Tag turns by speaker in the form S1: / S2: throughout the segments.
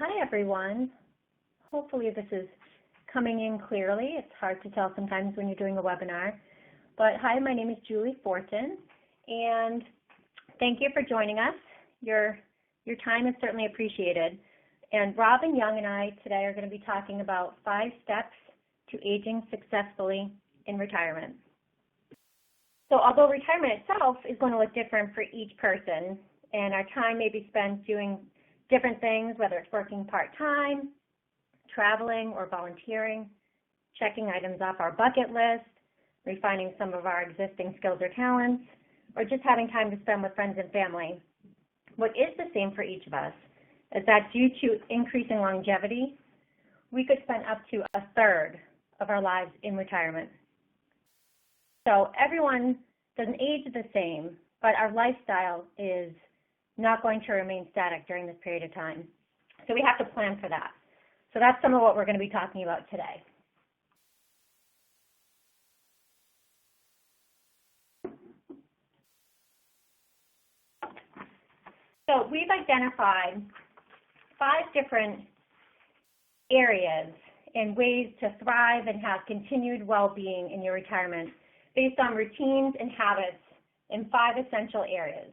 S1: Hi, everyone. Hopefully this is coming in clearly. It's hard to tell sometimes when you're doing a webinar. But hi, my name is Julie Fortin, and thank you for joining us. Your time is certainly appreciated. And Robin Young and I today are going to be talking about 5 steps to aging successfully in retirement. So although retirement itself is going to look different for each person, and our time may be spent doing different things, whether it's working part-time, traveling, or volunteering, checking items off our bucket list, refining some of our existing skills or talents, or just having time to spend with friends and family. What is the same for each of us is that due to increasing longevity, we could spend up to a third of our lives in retirement. So everyone doesn't age the same, but our lifestyle is not going to remain static during this period of time. So we have to plan for that. So that's some of what we're going to be talking about today. So we've identified 5 different areas and ways to thrive and have continued well-being in your retirement based on routines and habits in 5 essential areas.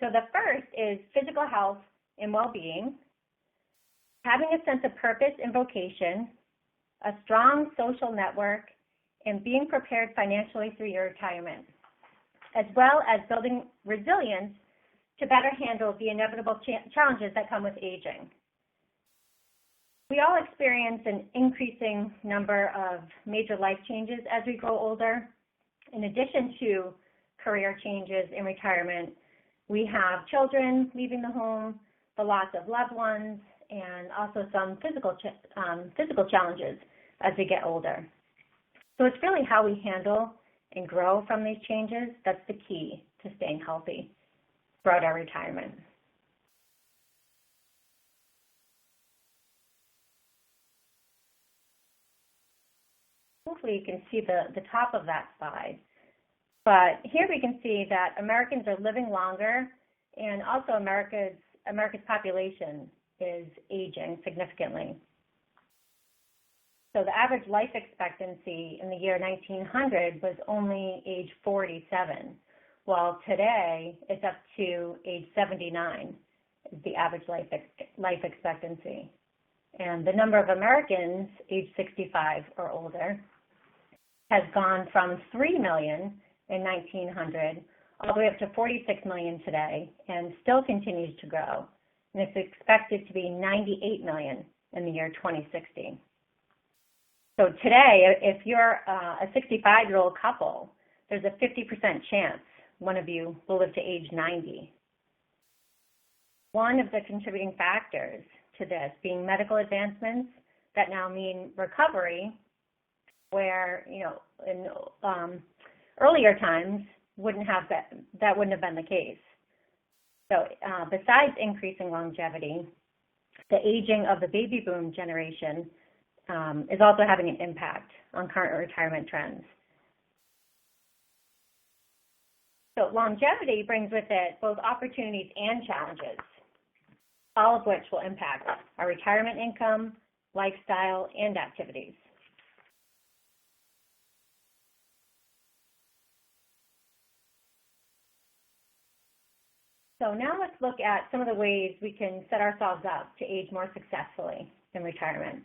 S1: So the first is physical health and well-being, having a sense of purpose and vocation, a strong social network, and being prepared financially through your retirement, as well as building resilience to better handle the inevitable challenges that come with aging. We all experience an increasing number of major life changes as we grow older. In addition to career changes in retirement, we have children leaving the home, the loss of loved ones, and also some physical challenges as we get older. So it's really how we handle and grow from these changes that's the key to staying healthy throughout our retirement. Hopefully you can see the top of that slide. But here we can see that Americans are living longer, and also America's population is aging significantly. So the average life expectancy in the year 1900 was only age 47, while today it's up to age 79 is the average life expectancy. And the number of Americans age 65 or older has gone from 3 million in 1900 all the way up to 46 million today, and still continues to grow. And it's expected to be 98 million in the year 2060. So today, if you're a 65-year-old couple, there's a 50% chance one of you will live to age 90. One of the contributing factors to this being medical advancements that now mean recovery, where, in earlier times wouldn't have been the case. So besides increasing longevity, the aging of the baby boom generation is also having an impact on current retirement trends. So longevity brings with it both opportunities and challenges, all of which will impact our retirement income, lifestyle, and activities. So now let's look at some of the ways we can set ourselves up to age more successfully in retirement.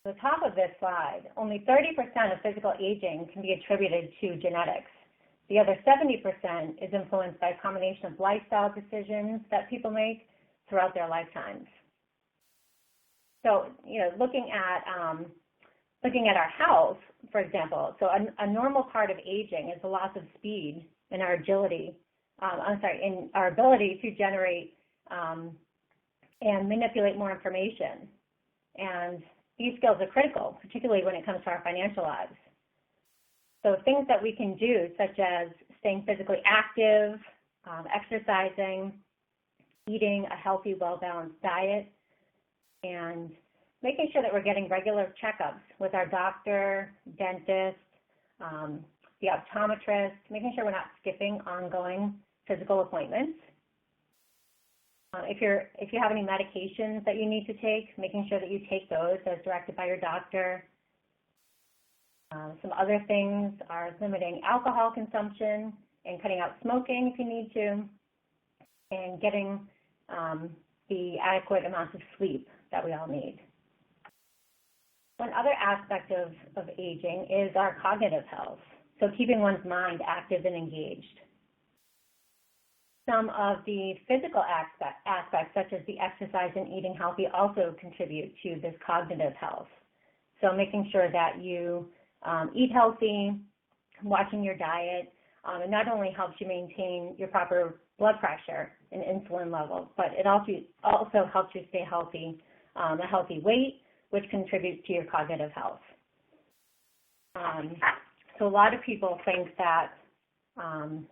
S1: At the top of this slide, only 30% of physical aging can be attributed to genetics. The other 70% is influenced by a combination of lifestyle decisions that people make throughout their lifetimes. So, looking at our health, for example, so a normal part of aging is the loss of speed in our agility, in our ability to generate and manipulate more information. And these skills are critical, particularly when it comes to our financial lives. So things that we can do, such as staying physically active, exercising, eating a healthy, well-balanced diet, and making sure that we're getting regular checkups with our doctor, dentist, the optometrist, making sure we're not skipping ongoing physical appointments. If you have any medications that you need to take, making sure that you take those as directed by your doctor. Some other things are limiting alcohol consumption and cutting out smoking if you need to, and getting the adequate amounts of sleep that we all need. One other aspect of aging is our cognitive health, so keeping one's mind active and engaged. Some of the physical aspects, such as the exercise and eating healthy, also contribute to this cognitive health. So making sure that you eat healthy, watching your diet, it not only helps you maintain your proper blood pressure and insulin levels, but it also helps you stay healthy, a healthy weight, which contributes to your cognitive health. So a lot of people think that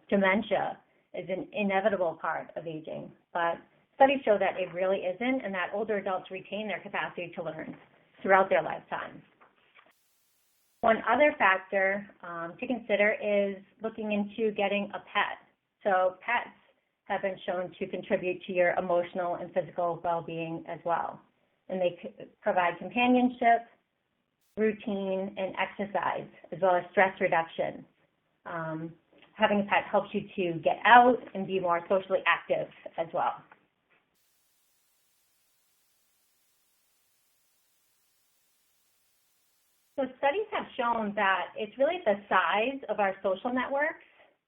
S1: dementia is an inevitable part of aging, but studies show that it really isn't, and that older adults retain their capacity to learn throughout their lifetime. One other factor to consider is looking into getting a pet. So pets have been shown to contribute to your emotional and physical well-being as well. And they provide companionship, routine, and exercise, as well as stress reduction. Having a pet helps you to get out and be more socially active as well. So studies have shown that it's really the size of our social networks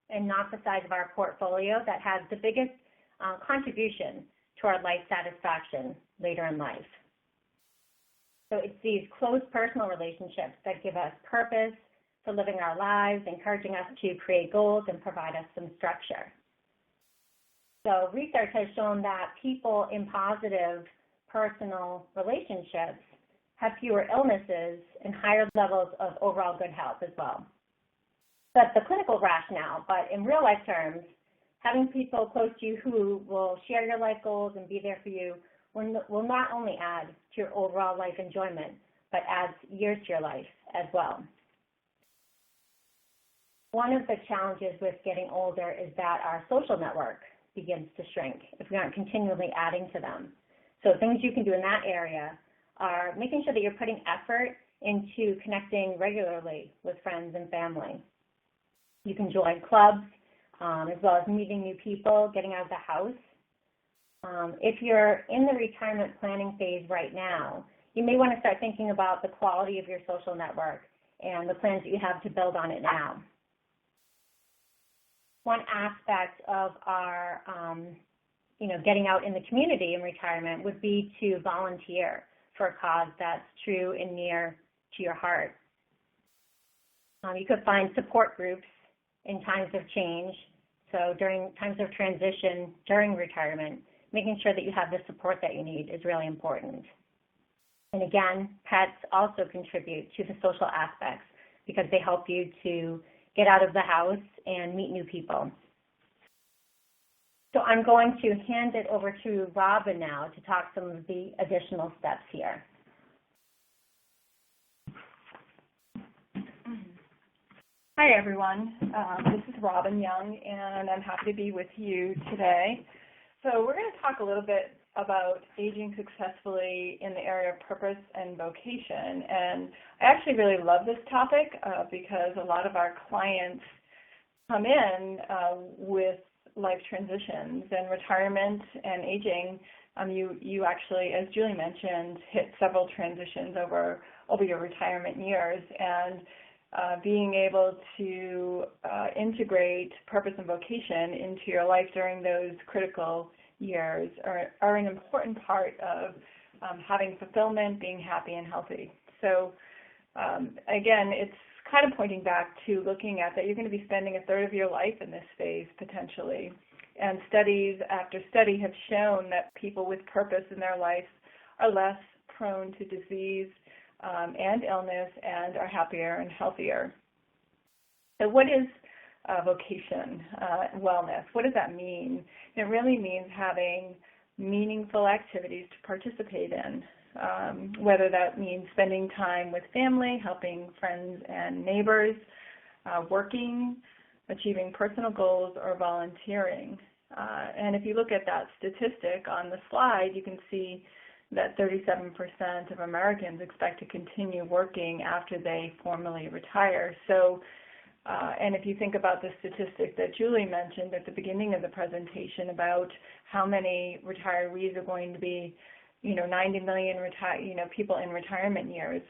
S1: and not the size of our portfolio that has the biggest contribution to our life satisfaction later in life. So it's these close personal relationships that give us purpose for living our lives, encouraging us to create goals and provide us some structure. So research has shown that people in positive personal relationships have fewer illnesses and higher levels of overall good health as well. That's the clinical rationale, but in real life terms, having people close to you who will share your life goals and be there for you will not only add to your overall life enjoyment, but adds years to your life as well. One of the challenges with getting older is that our social network begins to shrink if we aren't continually adding to them. So things you can do in that area are making sure that you're putting effort into connecting regularly with friends and family. You can join clubs, as well as meeting new people, getting out of the house. If you're in the retirement planning phase right now, you may want to start thinking about the quality of your social network and the plans that you have to build on it now. One aspect of our, getting out in the community in retirement would be to volunteer for a cause that's true and near to your heart. You could find support groups in times of change. So during times of transition, during retirement, making sure that you have the support that you need is really important. And again, pets also contribute to the social aspects because they help you to get out of the house and meet new people. So I'm going to hand it over to Robin now to talk some of the additional steps here.
S2: Hi, everyone. This is Robin Young, and I'm happy to be with you today. So we're going to talk a little bit about aging successfully in the area of purpose and vocation. And I actually really love this topic because a lot of our clients come in with life transitions and retirement and aging. You actually, as Julie mentioned, hit several transitions over your retirement years, and being able to integrate purpose and vocation into your life during those critical years are an important part of having fulfillment, being happy and healthy. So again, it's kind of pointing back to looking at that you're going to be spending a third of your life in this phase potentially. And studies after study have shown that people with purpose in their life are less prone to disease and illness and are happier and healthier. So what is vocation, wellness? What does that mean? It really means having meaningful activities to participate in, whether that means spending time with family, helping friends and neighbors, working, achieving personal goals, or volunteering. And if you look at that statistic on the slide, you can see that 37% of Americans expect to continue working after they formally retire. So, and if you think about the statistic that Julie mentioned at the beginning of the presentation about how many retirees are going to be, 90 million people in retirement years,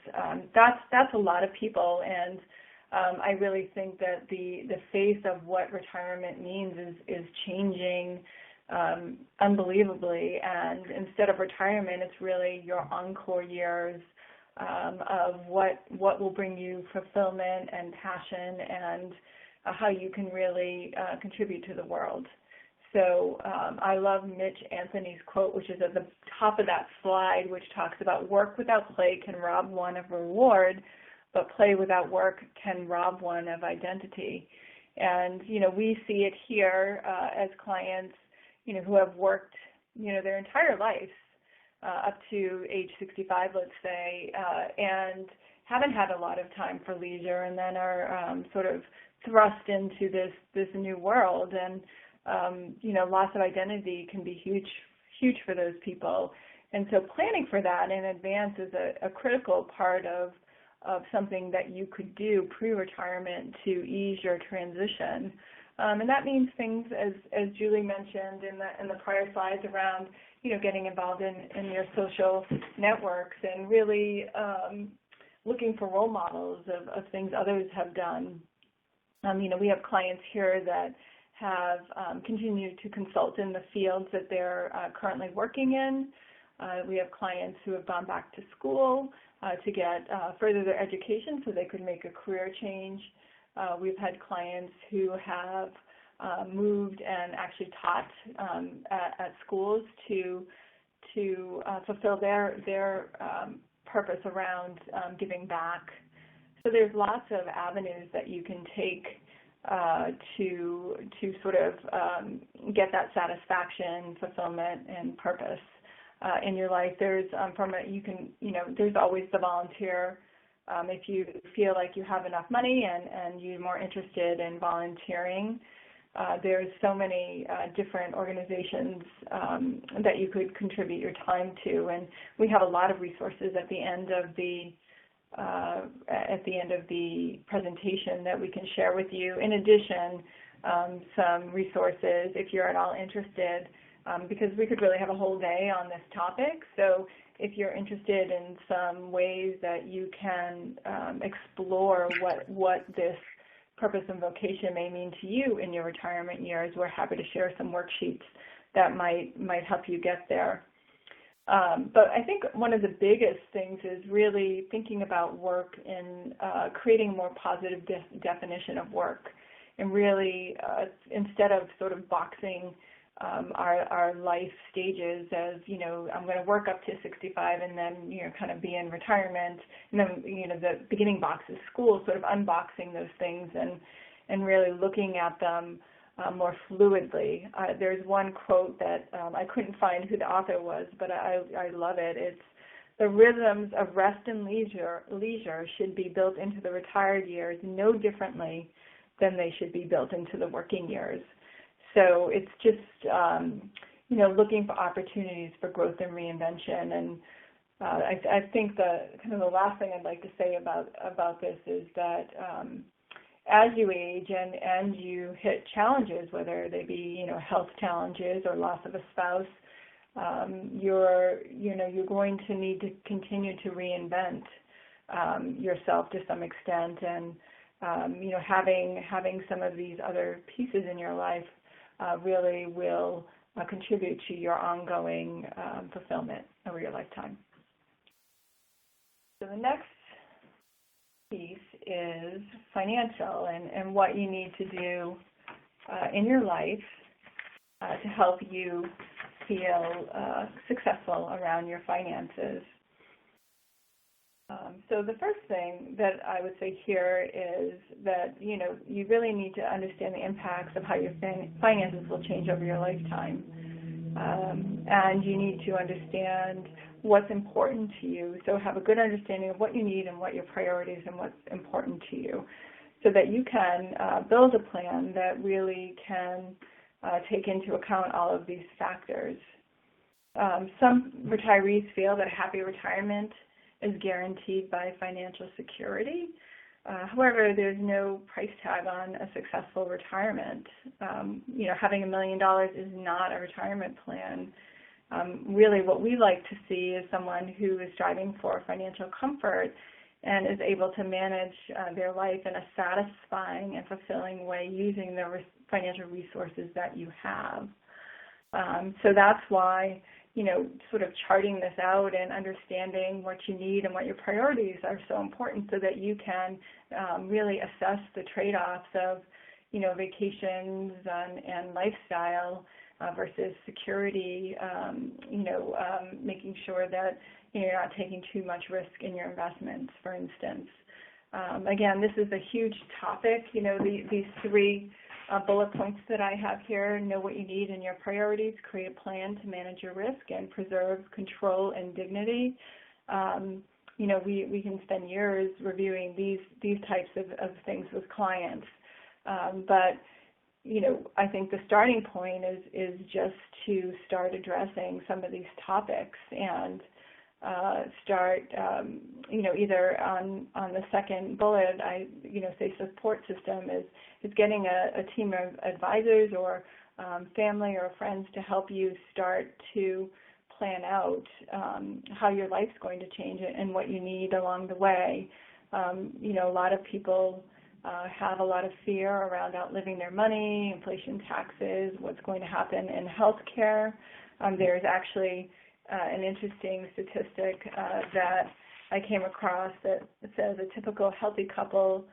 S2: that's a lot of people. And I really think that the face of what retirement means is changing unbelievably. And instead of retirement, it's really your encore years of what will bring you fulfillment and passion, and how you can really contribute to the world. So I love Mitch Anthony's quote, which is at the top of that slide, which talks about work without play can rob one of reward, but play without work can rob one of identity. And, we see it here as clients, who have worked, their entire lives up to age 65, let's say, and haven't had a lot of time for leisure, and then are sort of thrust into this new world. And, loss of identity can be huge for those people. And so planning for that in advance is a critical part of something that you could do pre-retirement to ease your transition. And that means things, as Julie mentioned in the prior slides, around getting involved in your social networks, and really looking for role models of things others have done. We have clients here that have continued to consult in the fields that they're currently working in. We have clients who have gone back to school to get further their education so they could make a career change. We've had clients who have moved and actually taught at schools to fulfill their purpose around giving back. So there's lots of avenues that you can take to sort of get that satisfaction, fulfillment, and purpose in your life. There's there's always the volunteer. If you feel like you have enough money and you're more interested in volunteering, there's so many different organizations that you could contribute your time to, and we have a lot of resources at the end of the presentation that we can share with you. In addition, some resources if you're at all interested, because we could really have a whole day on this topic. So if you're interested in some ways that you can explore what this purpose and vocation may mean to you in your retirement years, we're happy to share some worksheets that might help you get there. But I think one of the biggest things is really thinking about work and creating a more positive definition of work, and really instead of sort of boxing our life stages as, I'm going to work up to 65 and then, kind of be in retirement. And then, the beginning box is school, sort of unboxing those things and really looking at them more fluidly. There's one quote that I couldn't find who the author was, but I love it. It's, "The rhythms of rest and leisure should be built into the retired years no differently than they should be built into the working years." So it's just, looking for opportunities for growth and reinvention. And I think the last thing I'd like to say about this is that as you age and you hit challenges, whether they be, health challenges or loss of a spouse, you're going to need to continue to reinvent yourself to some extent. And, having some of these other pieces in your life really will contribute to your ongoing fulfillment over your lifetime. So the next piece is financial, and what you need to do in your life to help you feel successful around your finances. So the first thing that I would say here is that, you really need to understand the impacts of how your finances will change over your lifetime. And you need to understand what's important to you. So have a good understanding of what you need and what your priorities and what's important to you, so that you can build a plan that really can take into account all of these factors. Some retirees feel that a happy retirement is guaranteed by financial security. However, there's no price tag on a successful retirement. Having $1 million is not a retirement plan. Really what we like to see is someone who is striving for financial comfort and is able to manage their life in a satisfying and fulfilling way using the financial resources that you have. So that's why, sort of charting this out and understanding what you need and what your priorities are so important so that you can really assess the trade-offs of, vacations and lifestyle versus security, making sure that you're not taking too much risk in your investments, for instance. Again, this is a huge topic. These three bullet points that I have here: know what you need and your priorities, create a plan to manage your risk, and preserve control and dignity. We can spend years reviewing these types of things with clients, but I think the starting point is just to start addressing some of these topics and start, either on the second bullet, say support system is getting a team of advisors or family or friends to help you start to plan out how your life's going to change and what you need along the way. A lot of people have a lot of fear around outliving their money, inflation, taxes, what's going to happen in healthcare. There's actually an interesting statistic that I came across that says a typical healthy couple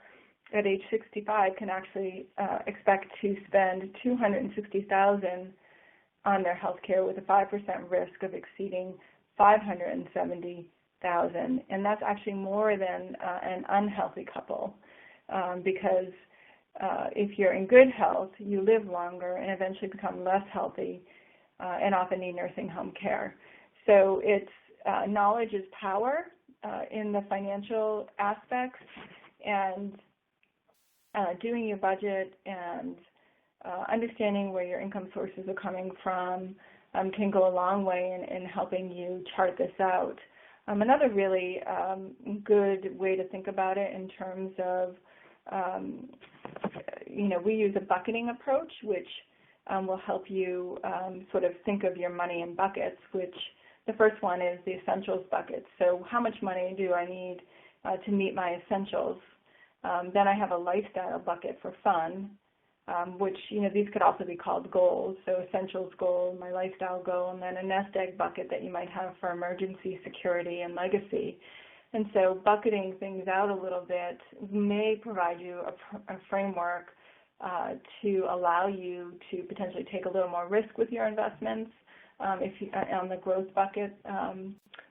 S2: at age 65 can actually expect to spend $260,000 on their health care with a 5% risk of exceeding $570,000, and that's actually more than an unhealthy couple, because if you're in good health, you live longer and eventually become less healthy and often need nursing home care. So it's knowledge is power in the financial aspects, and doing your budget and understanding where your income sources are coming from can go a long way in helping you chart this out. Another really good way to think about it in terms of, we use a bucketing approach, which will help you sort of think of your money in buckets, which the first one is the essentials bucket. So how much money do I need to meet my essentials? Then I have a lifestyle bucket for fun, which, these could also be called goals. So essentials goal, my lifestyle goal, and then a nest egg bucket that you might have for emergency, security, and legacy. And so bucketing things out a little bit may provide you a framework to allow you to potentially take a little more risk with your investments on the growth bucket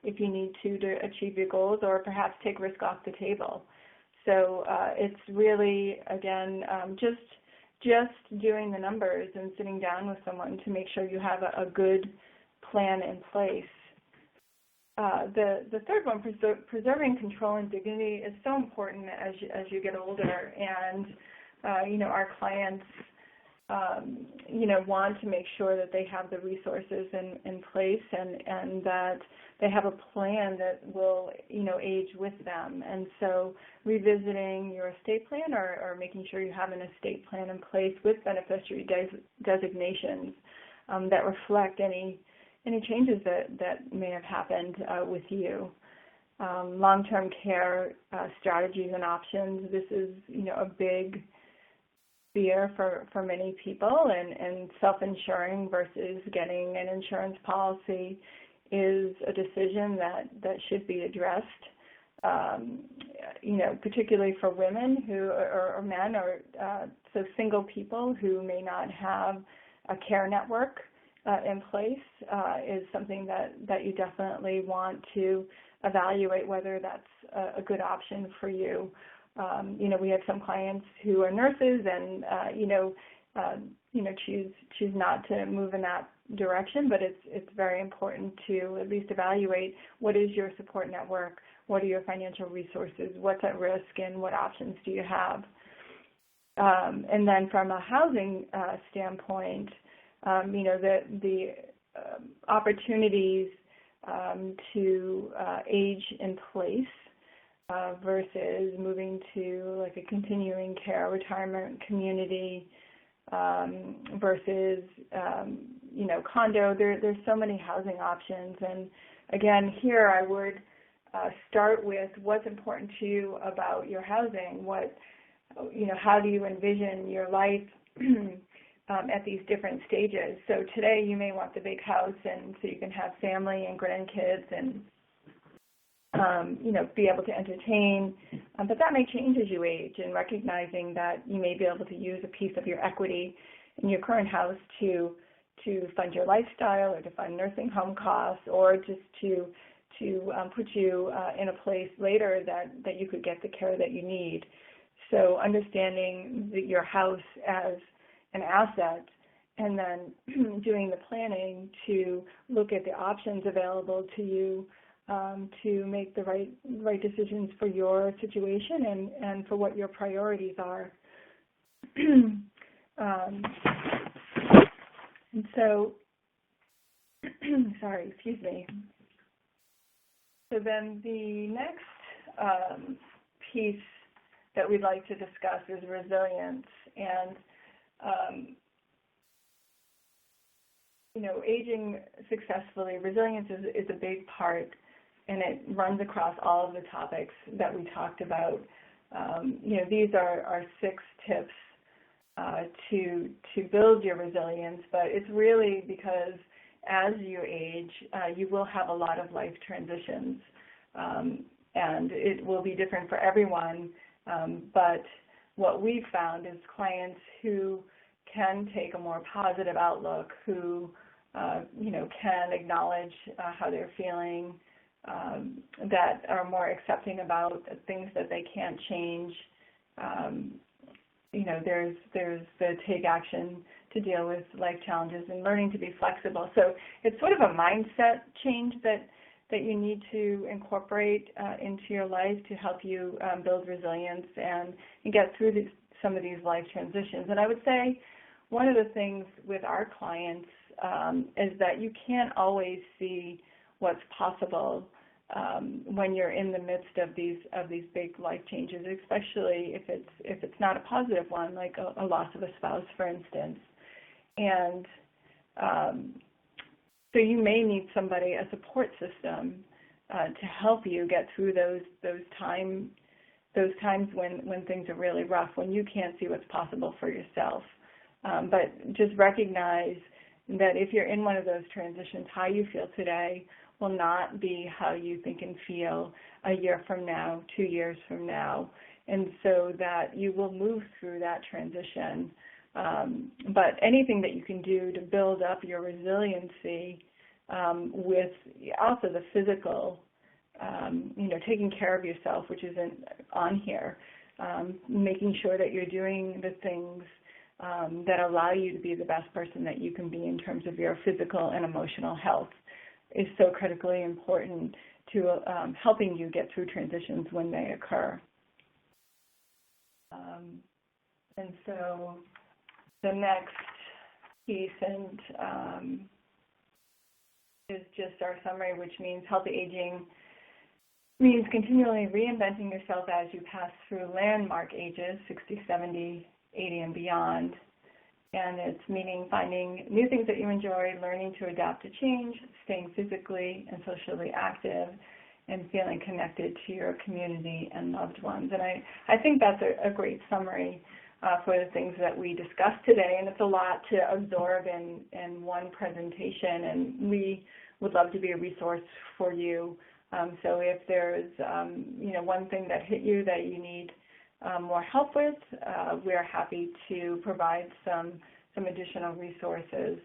S2: if you need to achieve your goals, or perhaps take risk off the table. So it's really, again, just doing the numbers and sitting down with someone to make sure you have a good plan in place. The third one, preserving control and dignity, is so important as you get older, and our clients want to make sure that they have the resources in place and that they have a plan that will age with them. And so revisiting your estate plan or making sure you have an estate plan in place with beneficiary designations that reflect any changes that may have happened with you. Long-term care strategies and options, this is a big fear for many people, and self-insuring versus getting an insurance policy is a decision that should be addressed, particularly for women or men, or so single people who may not have a care network in place is something that you definitely want to evaluate whether that's a good option for you. We have some clients who are nurses and, choose not to move in that direction, but it's very important to at least evaluate what is your support network, what are your financial resources, what's at risk, and what options do you have. And then from a housing standpoint, the opportunities to age in place versus moving to like a continuing care retirement community versus condo. There's so many housing options, and again, here I would start with what's important to you about your housing. How do you envision your life at these different stages? So today you may want the big house, and so you can have family and grandkids and be able to entertain, but that may change as you age, and recognizing that you may be able to use a piece of your equity in your current house to fund your lifestyle or to fund nursing home costs, or just to put you in a place later that you could get the care that you need. So understanding your house as an asset, and then doing the planning to look at the options available to you to make the right decisions for your situation and for what your priorities are. And so, sorry, excuse me. So then the next piece that we'd like to discuss is resilience. And aging successfully, resilience is a big part, and it runs across all of the topics that we talked about. These are 6 tips to build your resilience, but it's really because as you age, you will have a lot of life transitions, and it will be different for everyone. But what we've found is clients who can take a more positive outlook, who can acknowledge how they're feeling, that are more accepting about things that they can't change. There's the take action to deal with life challenges and learning to be flexible. So it's sort of a mindset change that you need to incorporate into your life to help you build resilience and get through some of these life transitions. And I would say one of the things with our clients is that you can't always see what's possible when you're in the midst of these big life changes, especially if it's not a positive one, like a loss of a spouse, for instance. And so you may need somebody, a support system, to help you get through those times when things are really rough, when you can't see what's possible for yourself. But just recognize that if you're in one of those transitions, how you feel today will not be how you think and feel a year from now, 2 years from now, and so that you will move through that transition. But anything that you can do to build up your resiliency with also the physical, taking care of yourself, which isn't on here, making sure that you're doing the things that allow you to be the best person that you can be in terms of your physical and emotional health is so critically important to helping you get through transitions when they occur. And so the next piece is just our summary, which means healthy aging means continually reinventing yourself as you pass through landmark ages, 60, 70, 80, and beyond. And it's meaning finding new things that you enjoy, learning to adapt to change, staying physically and socially active, and feeling connected to your community and loved ones. And I think that's a great summary for the things that we discussed today, and it's a lot to absorb in one presentation, and we would love to be a resource for you. So if there's one thing that hit you that you need more help with, we're happy to provide some additional resources.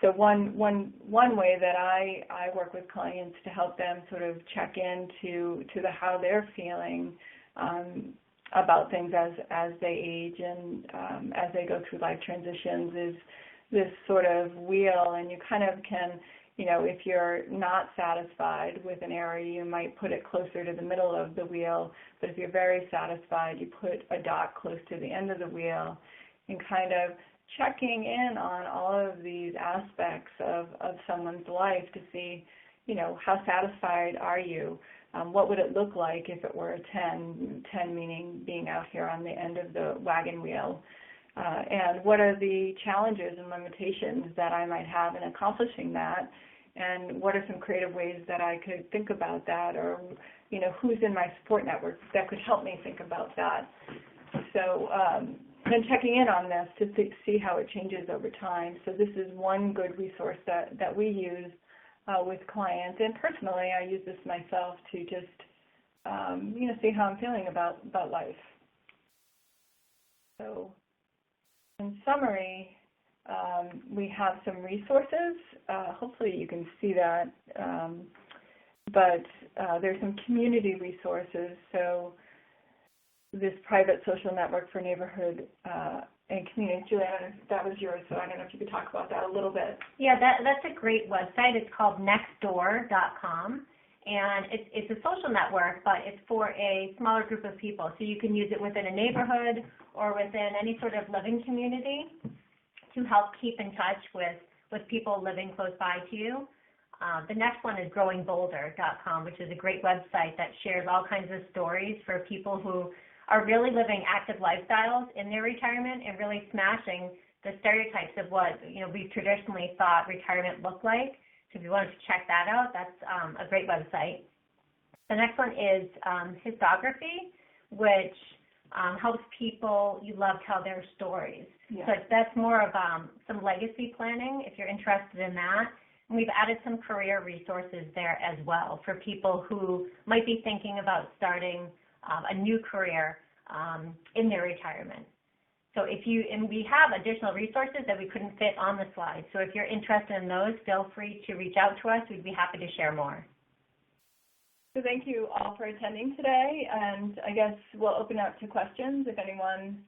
S2: So one way that I work with clients to help them sort of check into how they're feeling about things as they age and as they go through life transitions is this sort of wheel, and you kind of can, if you're not satisfied with an area, you might put it closer to the middle of the wheel, but if you're very satisfied, you put a dot close to the end of the wheel and kind of checking in on all of these aspects of someone's life to see, how satisfied are you? What would it look like if it were a 10 meaning being out here on the end of the wagon wheel? And what are the challenges and limitations that I might have in accomplishing that? And what are some creative ways that I could think about that, or, who's in my support network that could help me think about that? So then checking in on this to see how it changes over time. So this is one good resource that we use with clients. And personally, I use this myself to just, see how I'm feeling about life. So in summary, we have some resources. Hopefully you can see that. But there's some community resources. So this private social network for neighborhood and community. Julia, that was yours, so I don't know if you could talk about that a little bit.
S1: Yeah, that's a great website. It's called nextdoor.com. And it's a social network, but it's for a smaller group of people. So you can use it within a neighborhood or within any sort of living community to help keep in touch with people living close by to you. The next one is growingbolder.com, which is a great website that shares all kinds of stories for people who are really living active lifestyles in their retirement and really smashing the stereotypes of what we've traditionally thought retirement looked like. So if you wanted to check that out, that's a great website. The next one is Histography, which helps people you love tell their stories. Yeah. So that's more of some legacy planning if you're interested in that. And we've added some career resources there as well for people who might be thinking about starting a new career in their retirement. So and we have additional resources that we couldn't fit on the slide. So if you're interested in those, feel free to reach out to us. We'd be happy to share more.
S2: So thank you all for attending today, and I guess we'll open up to questions if anyone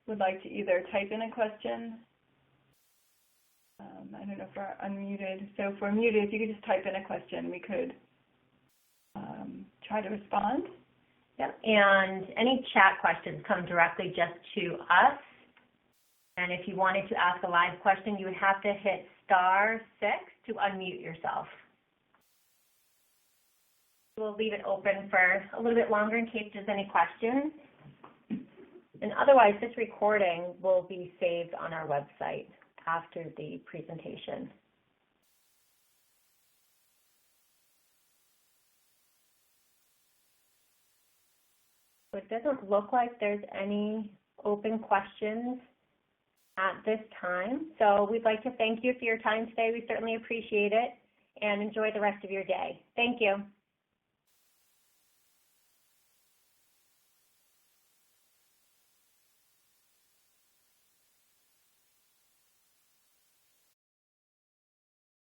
S2: would like to either type in a question. I don't know if we're unmuted. So if we're muted, if you could just type in a question, we could try to respond.
S1: Yep. And any chat questions come directly just to us. And if you wanted to ask a live question, you would have to hit *6 to unmute yourself. We'll leave it open for a little bit longer in case there's any questions. And otherwise, this recording will be saved on our website after the presentation. So it doesn't look like there's any open questions at this time. So we'd like to thank you for your time today. We certainly appreciate it, and enjoy the rest of your day. Thank you.